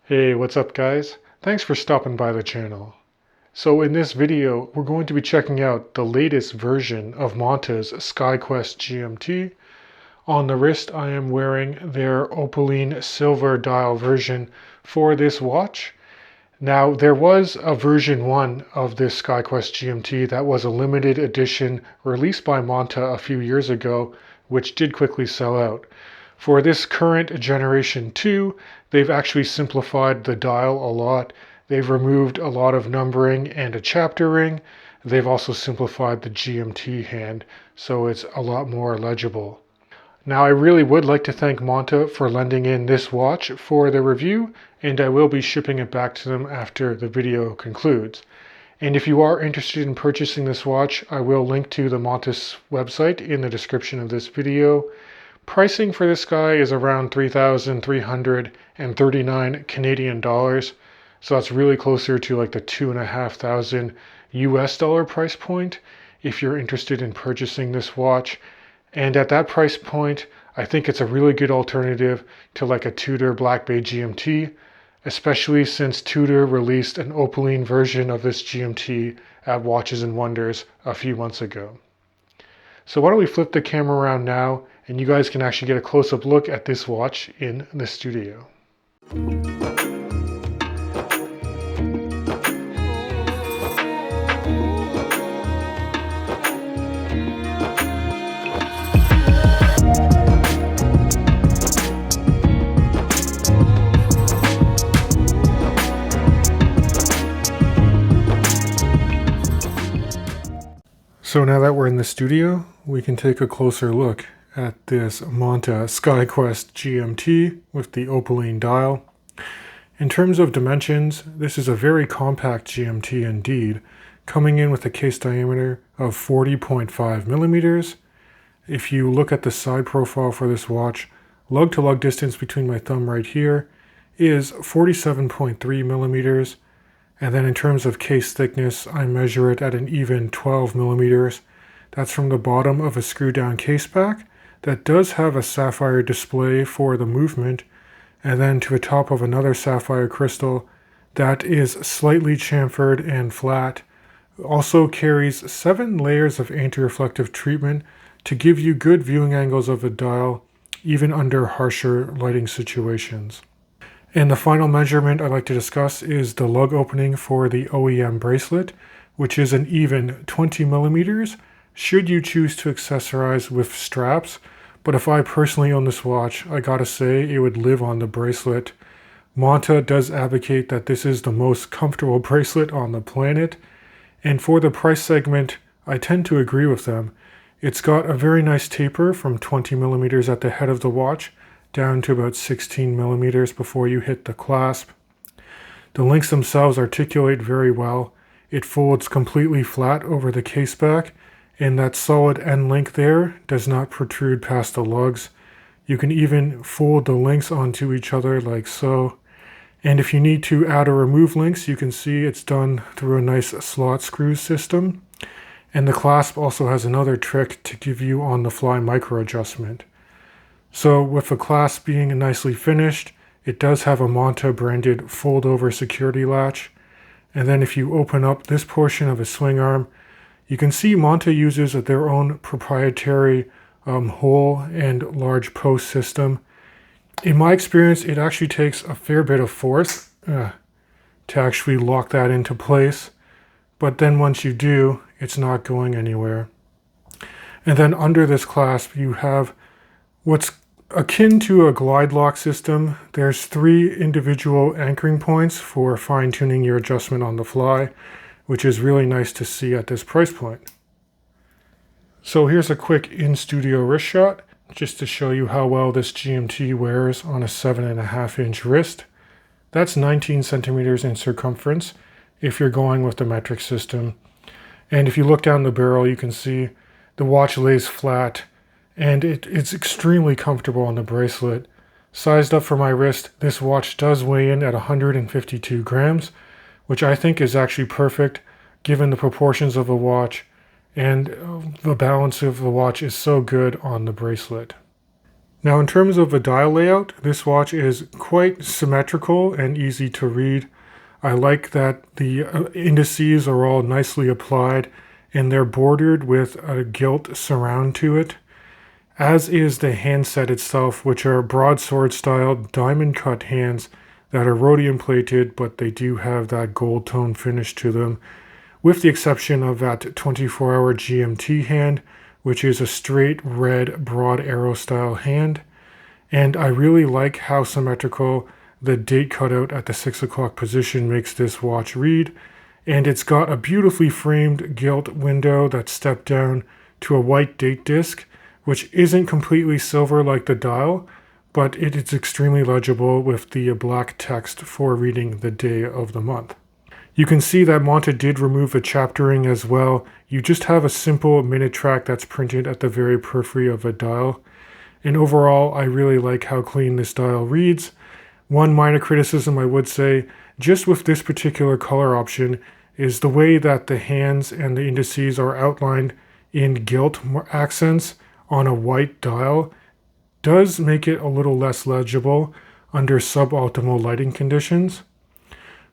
Hey, what's up guys? Thanks for stopping by the channel. So in this video, we're going to be checking out the latest version of Monta's SkyQuest GMT. On the wrist, I am wearing their Opalin silver dial version for this watch. Now, there was a version 1 of this SkyQuest GMT that was a limited edition released by Monta a few years ago, which did quickly sell out. For this current generation 2, they've actually simplified the dial a lot. They've removed a lot of numbering and a chapter ring. They've also simplified the GMT hand, so it's a lot more legible. Now, I really would like to thank Monta for lending in this watch for the review, and I will be shipping it back to them after the video concludes. And if you are interested in purchasing this watch, I will link to the Monta's website in the description of this video. Pricing for this guy is around 3,339 Canadian dollars, so that's really closer to like the $2,500 US dollar price point if you're interested in purchasing this watch. And at that price point, I think it's a really good alternative to like a Tudor Black Bay GMT, especially since Tudor released an Opalin version of this GMT at Watches and Wonders a few months ago. So why don't we flip the camera around now and you guys can actually get a close-up look at this watch in the studio. So now that we're in the studio, we can take a closer look at this Monta SkyQuest GMT with the Opalin dial. In terms of dimensions, this is a very compact GMT indeed, coming in with a case diameter of 40.5 millimeters. If you look at the side profile for this watch, lug-to-lug distance between my thumb right here is 47.3 millimeters. And then in terms of case thickness, I measure it at an even 12 millimeters. That's from the bottom of a screw down case back that does have a sapphire display for the movement, and then to the top of another sapphire crystal that is slightly chamfered and flat. Also carries 7 layers of anti-reflective treatment to give you good viewing angles of the dial, even under harsher lighting situations. And the final measurement I'd like to discuss is the lug opening for the OEM bracelet, which is an even 20 millimeters, should you choose to accessorize with straps. But if I personally own this watch, I gotta say it would live on the bracelet. Monta does advocate that this is the most comfortable bracelet on the planet, and for the price segment, I tend to agree with them. It's got a very nice taper from 20 millimeters at the head of the watch, down to about 16 millimeters before you hit the clasp. The links themselves articulate very well. It folds completely flat over the case back, and that solid end link there does not protrude past the lugs. You can even fold the links onto each other like so. And if you need to add or remove links, you can see it's done through a nice slot screw system. And the clasp also has another trick to give you on-the-fly micro adjustment. So with the clasp being nicely finished, it does have a Monta branded fold-over security latch. And then if you open up this portion of the swing arm, you can see Monta uses their own proprietary hole and large post system. In my experience, it actually takes a fair bit of force to actually lock that into place. But then once you do, it's not going anywhere. And then under this clasp, you have what's akin to a glide lock system. There's 3 individual anchoring points for fine-tuning your adjustment on the fly, which is really nice to see at this price point. So here's a quick in-studio wrist shot, just to show you how well this GMT wears on a 7.5-inch wrist. That's 19 centimeters in circumference if you're going with the metric system. And if you look down the barrel, you can see the watch lays flat, and it's extremely comfortable on the bracelet. Sized up for my wrist, this watch does weigh in at 152 grams, which I think is actually perfect given the proportions of the watch, and the balance of the watch is so good on the bracelet. Now in terms of a dial layout, this watch is quite symmetrical and easy to read. I like that the indices are all nicely applied and they're bordered with a gilt surround to it, as is the handset itself, which are broadsword style diamond cut hands that are rhodium plated, but they do have that gold tone finish to them, with the exception of that 24-hour GMT hand, which is a straight red broad arrow style hand. And I really like how symmetrical the date cutout at the 6 o'clock position makes this watch read. And it's got a beautifully framed gilt window that's stepped down to a white date disc, which isn't completely silver like the dial, but it is extremely legible with the black text for reading the day of the month. You can see that Monta did remove a chaptering as well. You just have a simple minute track that's printed at the very periphery of a dial. And overall, I really like how clean this dial reads. One minor criticism I would say, just with this particular color option, is the way that the hands and the indices are outlined in gilt accents on a white dial does make it a little less legible under suboptimal lighting conditions.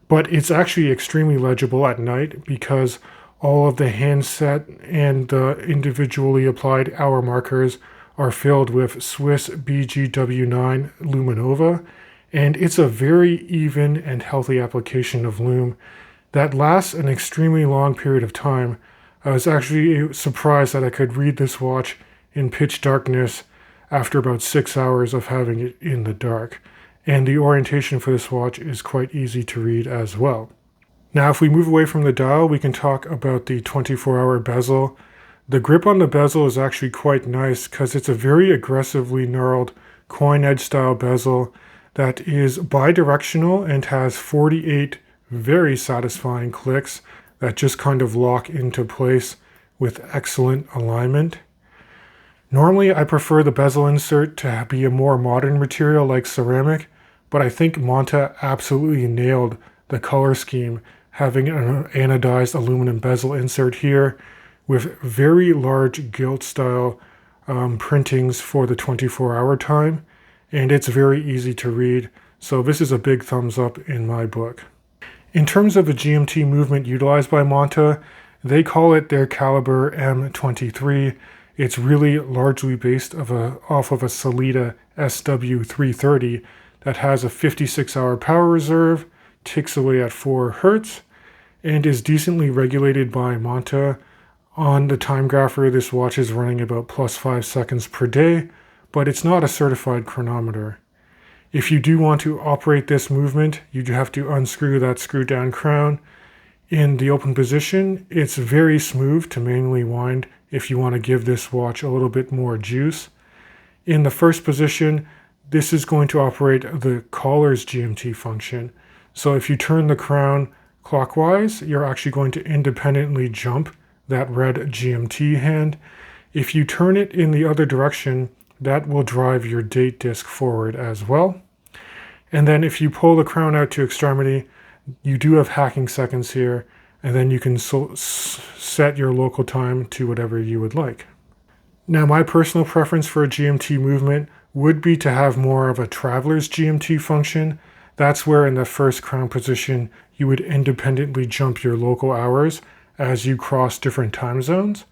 But it's actually extremely legible at night because all of the handset and the individually applied hour markers are filled with Swiss BGW9 Luminova, and it's a very even and healthy application of lume that lasts an extremely long period of time. I was actually surprised that I could read this watch in pitch darkness after about 6 hours of having it in the dark, and the orientation for this watch is quite easy to read as well. Now if we move away from the dial, we can talk about the 24-hour bezel. The grip on the bezel is actually quite nice because it's a very aggressively knurled coin edge style bezel that is bidirectional and has 48 very satisfying clicks that just kind of lock into place with excellent alignment. Normally I prefer the bezel insert to be a more modern material like ceramic, but I think Monta absolutely nailed the color scheme, having an anodized aluminum bezel insert here with very large gilt style printings for the 24-hour time, and it's very easy to read, so this is a big thumbs up in my book. In terms of the GMT movement utilized by Monta, they call it their caliber M23. It's really largely based off of a Sellita SW330 that has a 56-hour power reserve, ticks away at 4 Hz, and is decently regulated by Monta. On the time grapher, this watch is running about +5 seconds per day, but it's not a certified chronometer. If you do want to operate this movement, you do have to unscrew that screw down crown. In the open position, it's very smooth to manually wind if you want to give this watch a little bit more juice. In the first position, this is going to operate the caller's GMT function. So if you turn the crown clockwise, you're actually going to independently jump that red GMT hand. If you turn it in the other direction, that will drive your date disc forward as well. And then if you pull the crown out to extremity, you do have hacking seconds here, and then you can set your local time to whatever you would like. Now my personal preference for a GMT movement would be to have more of a traveler's GMT function. That's where in the first crown position you would independently jump your local hours as you cross different time zones.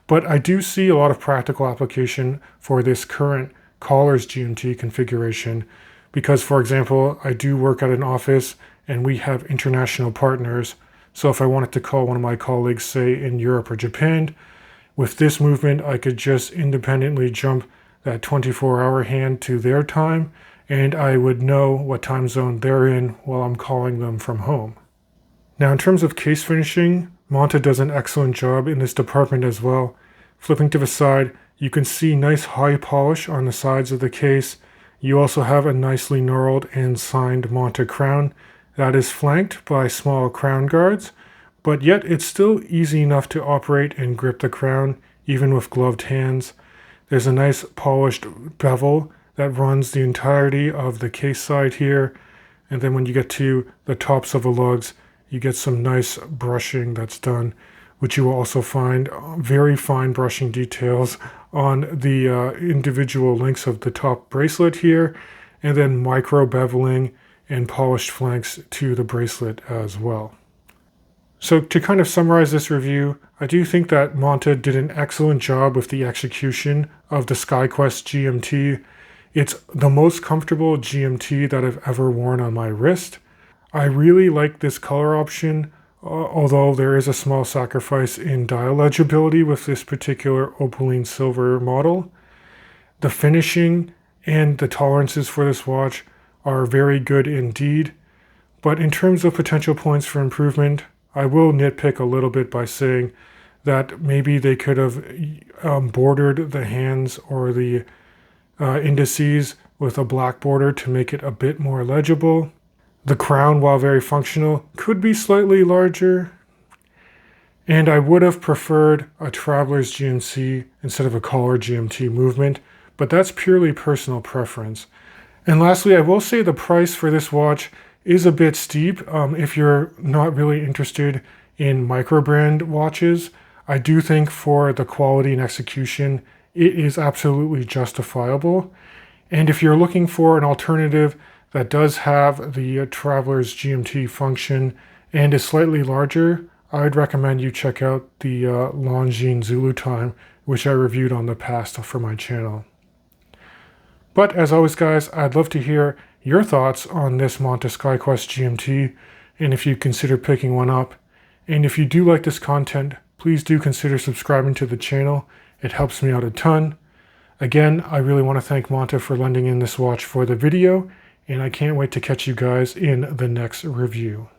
But I do see a lot of practical application for this current caller's GMT configuration because, for example, I do work at an office and we have international partners. So if I wanted to call one of my colleagues, say in Europe or Japan, with this movement, I could just independently jump that 24-hour hand to their time, and I would know what time zone they're in while I'm calling them from home. Now, in terms of case finishing, Monta does an excellent job in this department as well. Flipping to the side, you can see nice high polish on the sides of the case. You also have a nicely knurled and signed Monta crown that is flanked by small crown guards, but yet it's still easy enough to operate and grip the crown, even with gloved hands. There's a nice polished bevel that runs the entirety of the case side here, and then when you get to the tops of the lugs, you get some nice brushing that's done, which you will also find very fine brushing details on the individual links of the top bracelet here, and then micro beveling and polished flanks to the bracelet as well. So to kind of summarize this review, I do think that Monta did an excellent job with the execution of the SkyQuest GMT. It's the most comfortable GMT that I've ever worn on my wrist. I really like this color option, although there is a small sacrifice in dial legibility with this particular Opalin silver model. The finishing and the tolerances for this watch are very good indeed, but in terms of potential points for improvement, I will nitpick a little bit by saying that maybe they could have bordered the hands or the indices with a black border to make it a bit more legible. The crown, while very functional, could be slightly larger, and I would have preferred a Traveler's GMT instead of a collar GMT movement, but that's purely personal preference. And lastly, I will say the price for this watch is a bit steep. If you're not really interested in micro-brand watches, I do think for the quality and execution, it is absolutely justifiable. And if you're looking for an alternative that does have the Traveler's GMT function and is slightly larger, I'd recommend you check out the Longines Zulu Time, which I reviewed on the past for my channel. But as always, guys, I'd love to hear your thoughts on this Monta SkyQuest GMT, and if you consider picking one up. And if you do like this content, please do consider subscribing to the channel. It helps me out a ton. Again, I really want to thank Monta for lending in this watch for the video, and I can't wait to catch you guys in the next review.